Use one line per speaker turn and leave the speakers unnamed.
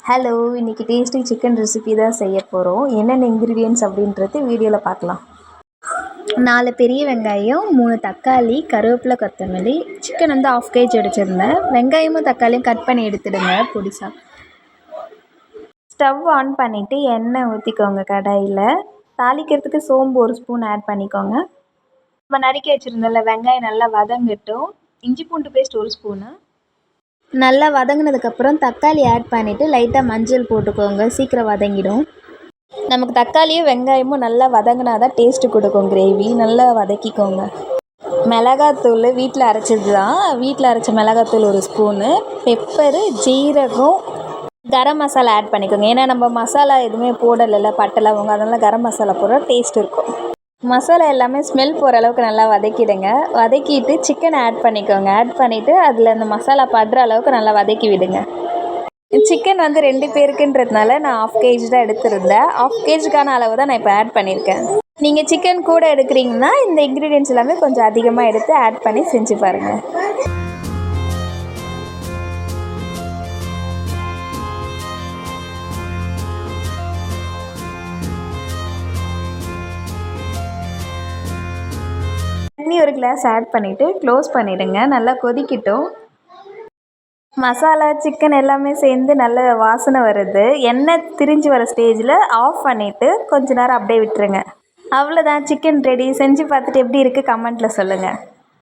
Hello, இன்றைக்கி tasty chicken recipe தான் செய்ய போகிறோம். என்னென்ன இன்க்ரீடியன்ட்ஸ் அப்படின்றது வீடியோவில் பார்க்கலாம். 4 பெரிய வெங்காயம், 3 தக்காளி, கருவேப்பிலை, கொத்தமல்லி. சிக்கன் வந்து 1/2 kg எடுத்துருந்தேன். வெங்காயமும் தக்காளியும் கட் பண்ணி எடுத்துடுங்க பொடிசா. ஸ்டவ் ஆன் பண்ணிவிட்டு எண்ணெய் ஊற்றிக்கோங்க கடாயில். தாளிக்கிறதுக்கு சோம்பு 1 ஸ்பூன் ஆட் பண்ணிக்கோங்க. நம்ம நறுக்கி வச்சுருந்தோம்ல வெங்காயம் நல்லா வதங்கட்டும். இஞ்சி பூண்டு பேஸ்ட் 1 ஸ்பூனு. நல்லா வதங்கினதுக்கப்புறம் தக்காளி ஆட் பண்ணிவிட்டு லைட்டாக மஞ்சள் போட்டுக்கோங்க, சீக்கிரம் வதங்கிடும். நமக்கு தக்காளியும் வெங்காயமும் நல்லா வதங்கினா தான் டேஸ்ட்டு கொடுக்கும் கிரேவி. நல்லா வதக்கிக்கோங்க. மிளகாத்தூள் வீட்டில் அரைச்சது தான், வீட்டில் அரைச்ச மிளகாத்தூள் 1 ஸ்பூனு. பெப்பரு, ஜீரகம், கரம் மசாலா ஆட் பண்ணிக்கோங்க. ஏன்னா நம்ம மசாலா எதுவுமே போடலைல்ல, பட்டை லவங்கம், அதனால் கரம் மசாலா போட்டால் டேஸ்ட் இருக்கும். மசாலா எல்லாமே ஸ்மெல் போகிற அளவுக்கு நல்லா வதக்கிடுங்க. வதக்கிட்டு சிக்கனை ஆட் பண்ணிக்கோங்க. ஆட் பண்ணிவிட்டு அதில் அந்த மசாலா படுற அளவுக்கு நல்லா வதக்கி விடுங்க. சிக்கன் வந்து 2 பேருக்குன்றதுனால நான் 1/2 kg தான் எடுத்துருந்தேன். 1/2 kgக்கான அளவு தான் நான் இப்போ ஆட் பண்ணியிருக்கேன். நீங்கள் சிக்கன் கூட எடுக்கிறீங்கன்னா இந்த இன்க்ரீடியன்ட்ஸ் எல்லாமே கொஞ்சம் அதிகமாக எடுத்து ஆட் பண்ணி செஞ்சு பாருங்கள். தண்ணி 1 கிளாஸ் ஆட் பண்ணிவிட்டு க்ளோஸ் பண்ணிவிடுங்க. நல்லா கொதிக்கட்டும். மசாலா சிக்கன் எல்லாமே சேர்ந்து நல்ல வாசனை வருது. எண்ணெய் திரிஞ்சு வர ஸ்டேஜில் ஆஃப் பண்ணிவிட்டு கொஞ்ச நேரம் அப்படியே விட்டுருங்க. அவ்வளோதான், சிக்கன் ரெடி. செஞ்சு பார்த்துட்டு எப்படி இருக்குது கமெண்ட்டில் சொல்லுங்கள்.